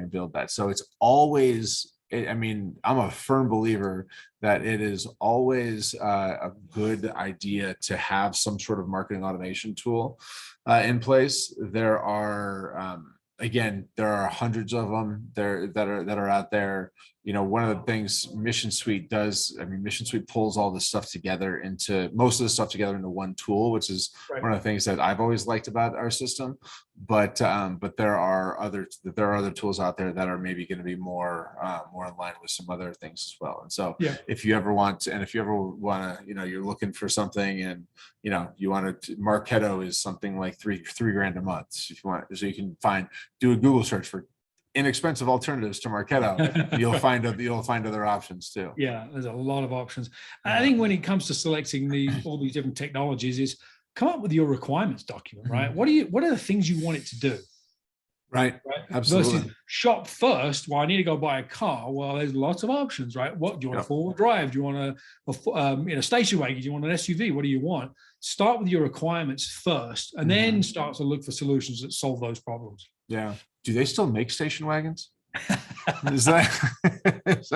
build that. So it's always, I mean, I'm a firm believer that it is always a good idea to have some sort of marketing automation tool in place. There are again, there are hundreds of them there that are out there. You know, one of the things Mission Suite does, I mean, Mission Suite pulls all this stuff together into, most of the stuff together into one tool, which is one of the things that I've always liked about our system. But there are other tools out there that are maybe going to be more in line with some other things as well. And so if you ever want to, you're looking for something, and you want to, Marketo is something like three grand a month if you want, so you can do a Google search for inexpensive alternatives to Marketo. you'll find other options too. Yeah, there's a lot of options. I think when it comes to selecting all these different technologies, is come up with your requirements document, right? What are the things you want it to do? Right. Absolutely. Versus shop first. Well, I need to go buy a car. Well, there's lots of options, right? What do you want? A four-wheel drive? Do you want a station wagon? Do you want an SUV? What do you want? Start with your requirements first, and then start to look for solutions that solve those problems. Yeah. Do they still make station wagons? Is that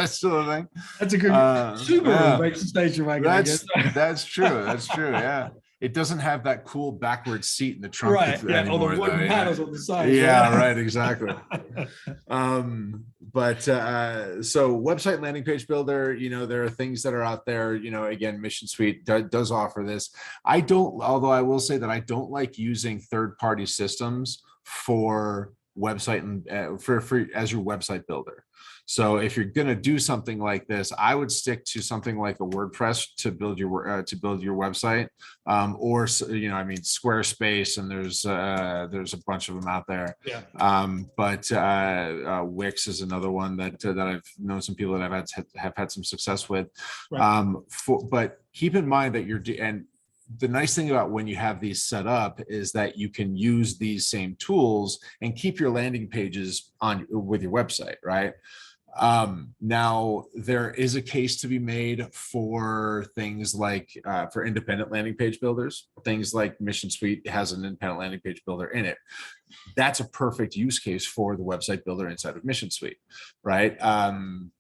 still a thing? That's a good Subaru makes a station wagon. That's true. That's true. Yeah. It doesn't have that cool backward seat in the trunk anymore. All the wooden panels on the side. Yeah, right. Exactly. So website landing page builder, there are things that are out there, again, Mission Suite does offer this. Although I will say that I don't like using third-party systems for website and for as your website builder. So if you're going to do something like this, I would stick to something like a WordPress to build your website, or Squarespace, and there's a bunch of them out there. But Wix is another one that I've known some people that have had some success with. But keep in mind that the nice thing about when you have these set up is that you can use these same tools and keep your landing pages with your website, right? Now there is a case to be made for things like for independent landing page builders. Things like Mission Suite has an independent landing page builder in it. That's a perfect use case for the website builder inside of Mission Suite, right?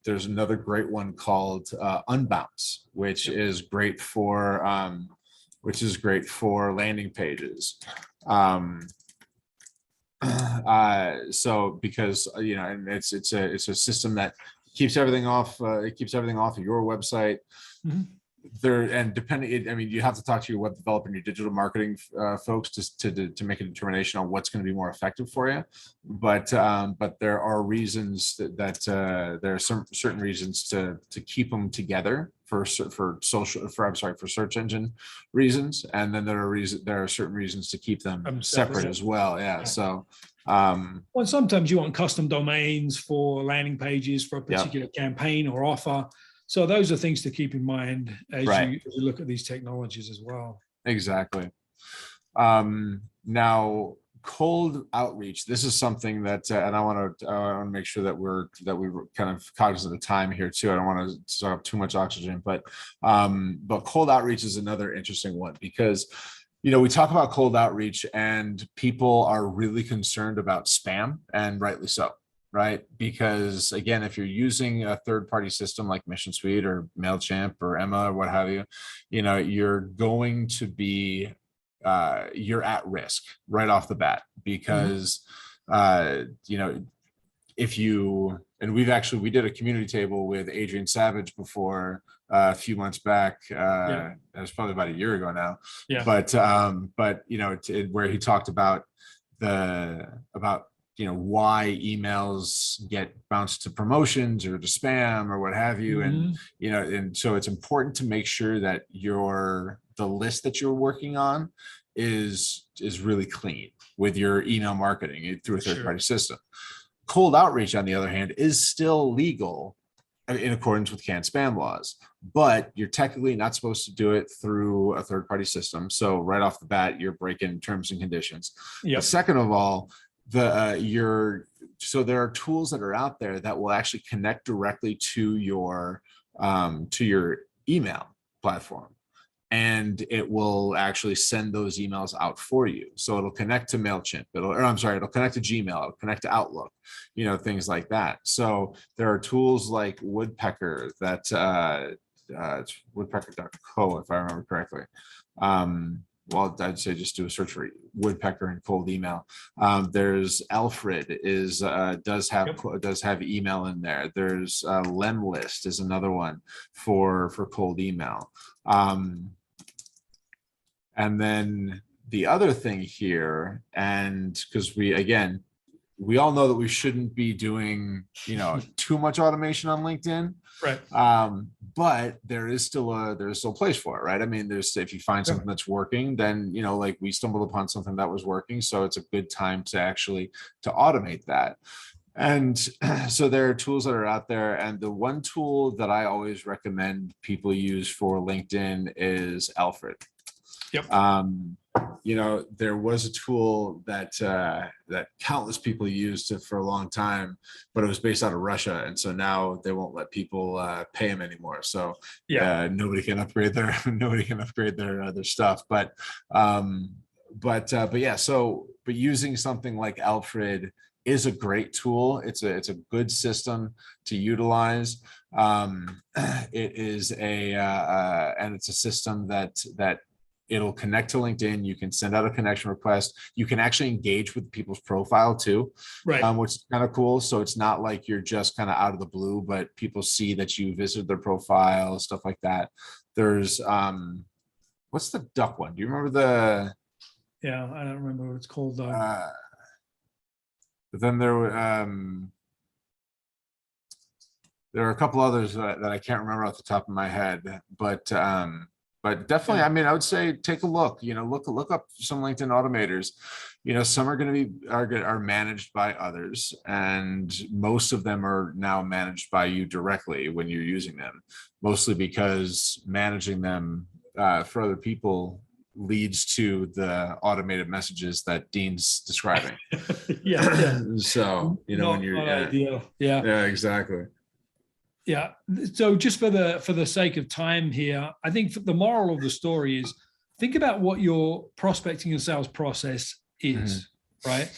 There's another great one called Unbounce, which is great for landing pages. So because and it's a system that keeps everything off. It keeps everything off of your website. You have to talk to your web developer and your digital marketing folks to make a determination on what's going to be more effective for you. But there are reasons that there are certain reasons to keep them together for search engine reasons, and then there are certain reasons to keep them separate as well. Yeah. So. Well, sometimes you want custom domains for landing pages for a particular campaign or offer. So those are things to keep in mind as you look at these technologies as well. Exactly. Now, cold outreach. This is something that, and I want to make sure that we're kind of cognizant of time here too. I don't want to suck up too much oxygen, but cold outreach is another interesting one because we talk about cold outreach and people are really concerned about spam, and rightly so. Right? Because again, if you're using a third-party system like Mission Suite or MailChimp or Emma or what have you, you're going to be, you're at risk right off the bat because, if you, and we did a community table with Adrian Savage before a few months back. That was probably about a year ago now. Yeah. But where he talked about why emails get bounced to promotions or to spam or what have you. And, and so it's important to make sure that the list that you're working on is really clean with your email marketing through a third-party system. Cold outreach, on the other hand, is still legal in accordance with canned spam laws, but you're technically not supposed to do it through a third-party system. So right off the bat, you're breaking terms and conditions. Yep. But second of all, so there are tools that are out there that will actually connect directly to your email platform, and it will actually send those emails out for you. So it'll connect to MailChimp, it'll connect to Gmail, it'll connect to Outlook, things like that. So there are tools like Woodpecker that it's woodpecker.co, if I remember correctly. Well, I'd say just do a search for Woodpecker and cold email. There's Alfred does have email in there. There's Lemlist is another one for cold email. And then the other thing here, and because we all know that we shouldn't be doing, too much automation on LinkedIn. Right. But there is still a place for it, right? I mean, if you find something that's working, then, like we stumbled upon something that was working. So it's a good time to automate that. And so there are tools that are out there. And the one tool that I always recommend people use for LinkedIn is Alfred. Yep. There was a tool that countless people used for a long time, but it was based out of Russia, and so now they won't let people pay them anymore. So nobody can upgrade their stuff. But using something like Alfred is a great tool. It's a good system to utilize. It is and it's a system that it'll connect to LinkedIn. You can send out a connection request. You can actually engage with people's profile too, right? Which is kind of cool. So it's not like you're just kind of out of the blue, but people see that you visited their profile, stuff like that. There's what's the duck one? Do you remember the? Yeah, I don't remember what it's called though. But then there were a couple others that I can't remember off the top of my head, but definitely, I mean, I would say take a look. Look up some LinkedIn automators. Some are going to be are managed by others, and most of them are now managed by you directly when you're using them. Mostly because managing them for other people leads to the automated messages that Dean's describing. Yeah. So when you're yeah, exactly. Yeah. So just for the sake of time here, I think the moral of the story is think about what your prospecting and sales process is, right?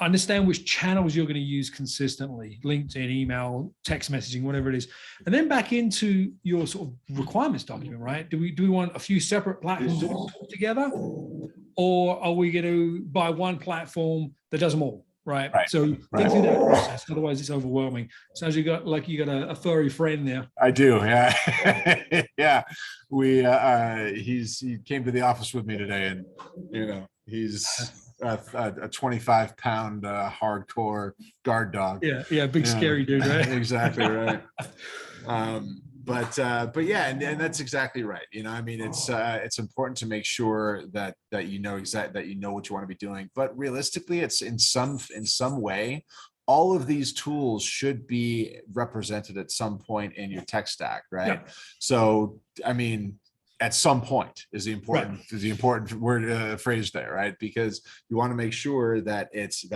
Understand which channels you're going to use consistently, LinkedIn, email, text messaging, whatever it is. And then back into your sort of requirements document, right? Do we want a few separate platforms all together? Or are we going to buy one platform that does them all? Right. So think through that process. Otherwise, it's overwhelming. Sounds you got a furry friend there. I do. Yeah. Yeah. He came to the office with me today, and he's a 25-pound hardcore guard dog. Yeah. Big scary dude, right? Exactly right. But yeah, and that's exactly right. I mean, it's important to make sure that you know what you want to be doing. But realistically, it's in some way, all of these tools should be represented at some point in your tech stack, right? Yeah. So, I mean, at some point is the important word phrase there, right? Because you want to make sure that you've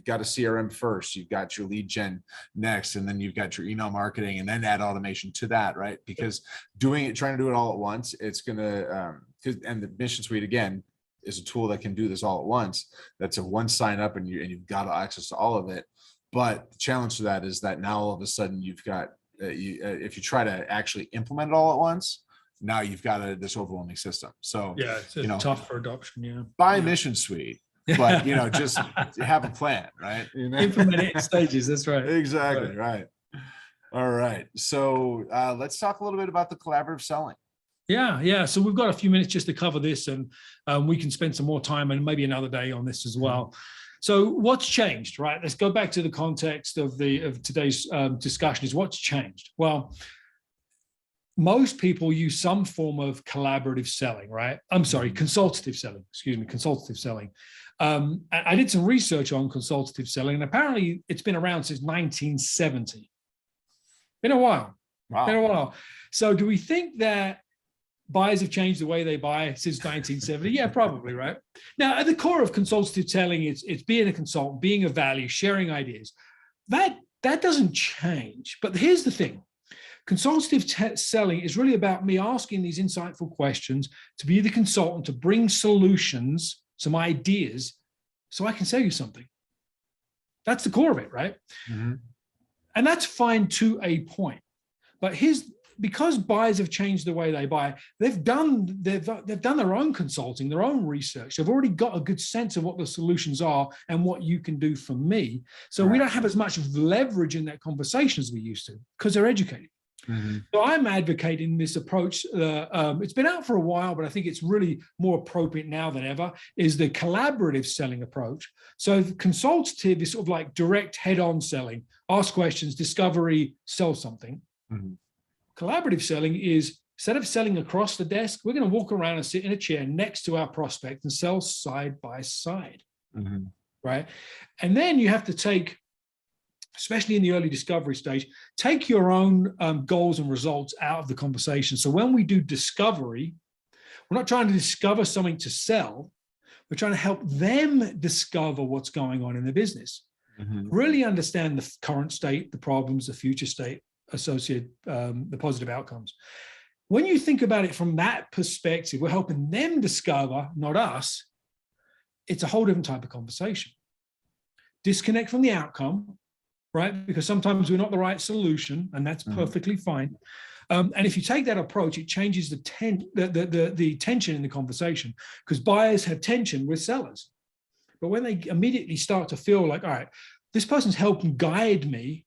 got a CRM first, you've got your lead gen next, and then you've got your email marketing, and then add automation to that, right? Because trying to do it all at once, it's gonna and the Mission Suite again is a tool that can do this all at once. That's a one sign up, and you've got access to all of it. But the challenge to that is that now all of a sudden you've got if you try to actually implement it all at once, now you've got this overwhelming system. So yeah, it's tough for adoption. Yeah, buy Mission Suite, but just have a plan, right? Implement it in stages. That's right. Exactly right. All right. So let's talk a little bit about the collaborative selling. Yeah. So we've got a few minutes just to cover this, and we can spend some more time and maybe another day on this as well. So what's changed, right? Let's go back to the context of today's discussion. Is what's changed? Well, most people use some form of collaborative selling, right? I'm sorry, consultative selling. Excuse me, consultative selling. I did some research on consultative selling, and apparently it's been around since 1970. In a while. Wow. In a while. So do we think that buyers have changed the way they buy since 1970? Yeah, probably, right? Now, at the core of consultative selling, it's being a consultant, being of value, sharing ideas. That doesn't change. But here's the thing. Consultative selling is really about me asking these insightful questions to be the consultant, to bring solutions, some ideas, so I can sell you something. That's the core of it, right? Mm-hmm. And that's fine to a point. But because buyers have changed the way they buy, they've done their own consulting, their own research. They've already got a good sense of what the solutions are and what you can do for me. So we don't have as much leverage in that conversation as we used to because they're educated. Mm-hmm. So I'm advocating this approach. It's been out for a while, but I think it's really more appropriate now than ever, is the collaborative selling approach. So consultative is sort of like direct head-on selling, ask questions, discovery, sell something. Mm-hmm. Collaborative selling is, instead of selling across the desk, we're going to walk around and sit in a chair next to our prospect and sell side by side, mm-hmm. right? And then you have to take, especially in the early discovery stage, take your own goals and results out of the conversation. So when we do discovery, we're not trying to discover something to sell. We're trying to help them discover what's going on in the business, mm-hmm. really understand the current state, the problems, the future state, associate the positive outcomes. When you think about it from that perspective, we're helping them discover, not us. It's a whole different type of conversation. Disconnect from the outcome, right? Because sometimes we're not the right solution, and that's perfectly fine. And if you take that approach, it changes the tension in the conversation, because buyers have tension with sellers. But when they immediately start to feel like, all right, this person's helping guide me,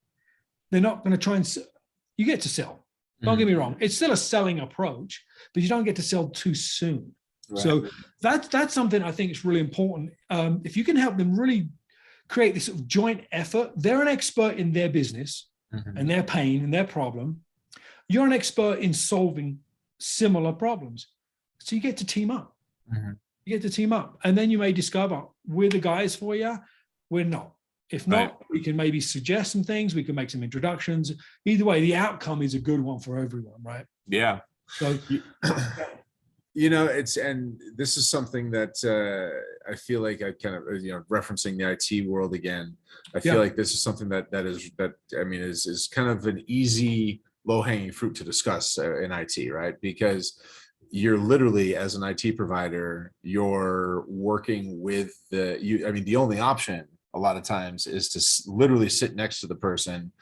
they're not going to try and, you get to sell. Don't get me wrong. It's still a selling approach, but you don't get to sell too soon. Right. So that's something I think is really important. If you can help them really create this sort of joint effort, they're an expert in their business and their pain and their problem. You're an expert in solving similar problems. So you get to team up. You get to team up. And then you may discover we're the guys for you. We're not. If not, we can maybe suggest some things. We can make some introductions. Either way, the outcome is a good one for everyone, right? Yeah. So, and this is something that I feel like I kind of, referencing the IT world again. I feel like this is something that is kind of an easy, low-hanging fruit to discuss in IT, right? Because you're literally, as an IT provider, you're working with the only option a lot of times is to literally sit next to the person,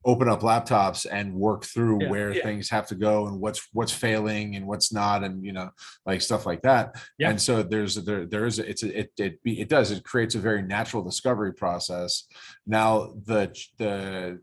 open up laptops and work through where things have to go and what's failing and what's not, and like stuff like that. And so it creates a very natural discovery process. Now and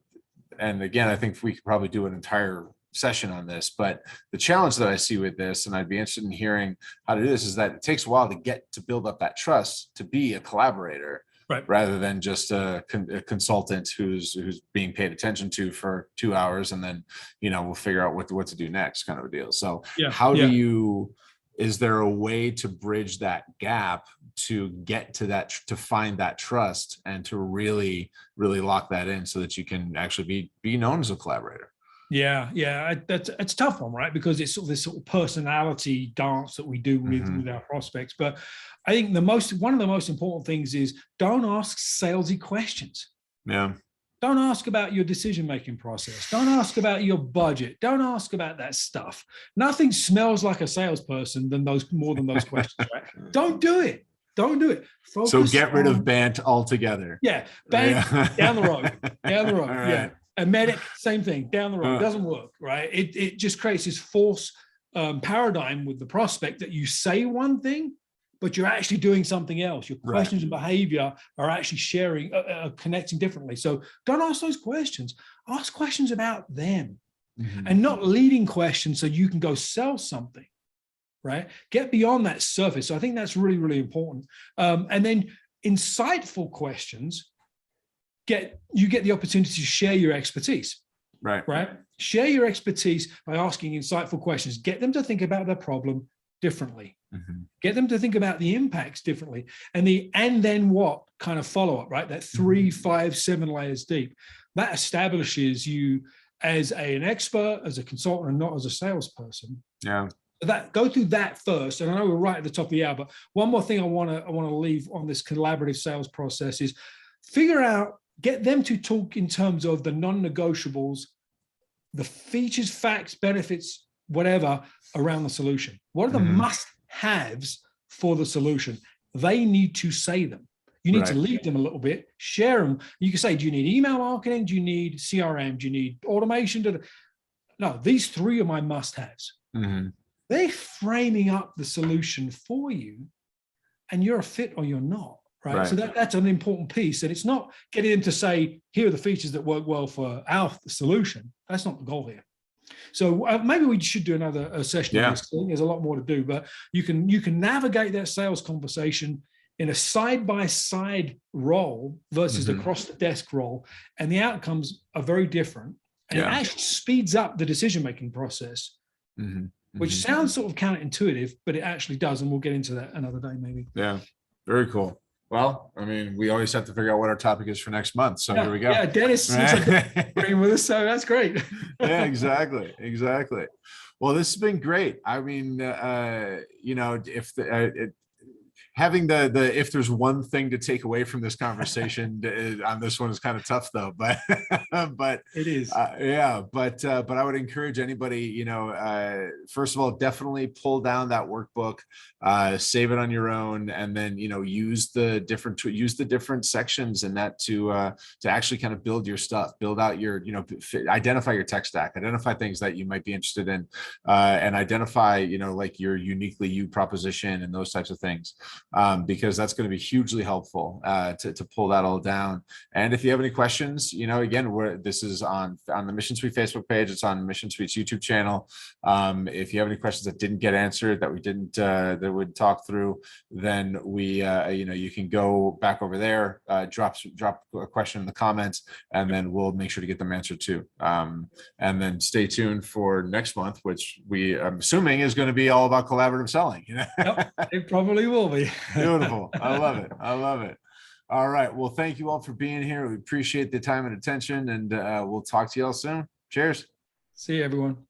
again, I think we could probably do an entire session on this, but the challenge that I see with this, and I'd be interested in hearing how to do this, is that it takes a while to build up that trust to be a collaborator. Right. Rather than just a consultant who's being paid attention to for 2 hours, and then we'll figure out what to do next, kind of a deal. So is there a way to bridge that gap to get to that, to find that trust and to really lock that in so that you can actually be known as a collaborator? Yeah, it's a tough one, right? Because it's sort of this sort of personality dance that we do with our prospects. But I think one of the most important things is don't ask salesy questions. Yeah. Don't ask about your decision-making process. Don't ask about your budget. Don't ask about that stuff. Nothing smells like a salesperson more than those questions, right? Don't do it. Don't do it. Focus so get rid of BANT altogether. Yeah, BANT down the road. Down the road. Right. Yeah. A medic, same thing, down the road. Doesn't work, right? It just creates this false paradigm with the prospect that you say one thing, but you're actually doing something else. Your questions and behavior are actually sharing, connecting differently. So don't ask those questions. Ask questions about them and not leading questions so you can go sell something, right? Get beyond that surface. So I think that's really, really important. And then insightful questions, you get the opportunity to share your expertise, right? Share your expertise by asking insightful questions. Get them to think about their problem differently. Get them to think about the impacts differently, and then what kind of follow up, right? That 3, 5, 7 layers deep. That establishes you as an expert, as a consultant, and not as a salesperson. Yeah. That go through that first. And I know we're right at the top of the hour, but one more thing I want to leave on this collaborative sales process is figure out, get them to talk in terms of the non-negotiables, the features, facts, benefits, whatever around the solution. What are the must-haves for the solution? They need to say them. You need to lead them a little bit, share them. You can say, do you need email marketing? Do you need CRM? Do you need automation? No, these three are my must-haves. They're framing up the solution for you, and you're a fit or you're not, right? So that's an important piece. And it's not getting them to say, here are the features that work well for our solution. That's not the goal here. So maybe we should do another session on this thing. There's a lot more to do, but you can navigate that sales conversation in a side-by-side role versus across the desk role, and the outcomes are very different. And it actually speeds up the decision-making process, which sounds sort of counterintuitive, but it actually does. And we'll get into that another day, maybe. Yeah, very cool. Well, I mean, we always have to figure out what our topic is for next month. So here we go. Yeah, Dennis bringing with us, so that's great. Yeah, exactly. Well, this has been great. I mean, you know, if having the if there's one thing to take away from this conversation on this one is kind of tough though, but it is. But I would encourage anybody, you know, first of all, definitely pull down that workbook, save it on your own, and then, you know, use the different sections in that to actually kind of build your stuff, build out your, you know, identify your tech stack, identify things that you might be interested in, and identify, you know, like your uniquely you proposition and those types of things. Because that's going to be hugely helpful to pull that all down. And if you have any questions, you know, again, this is on the Mission Suite Facebook page. It's on Mission Suite's YouTube channel. If you have any questions that didn't get answered, that we didn't that would talk through, then we you know, you can go back over there, drop a question in the comments, and then we'll make sure to get them answered too. And then stay tuned for next month, which I'm assuming is going to be all about collaborative selling. You know? Yep, it probably will be. Beautiful. I love it. All right. Well, thank you all for being here. We appreciate the time and attention, and we'll talk to you all soon. Cheers. See you, everyone.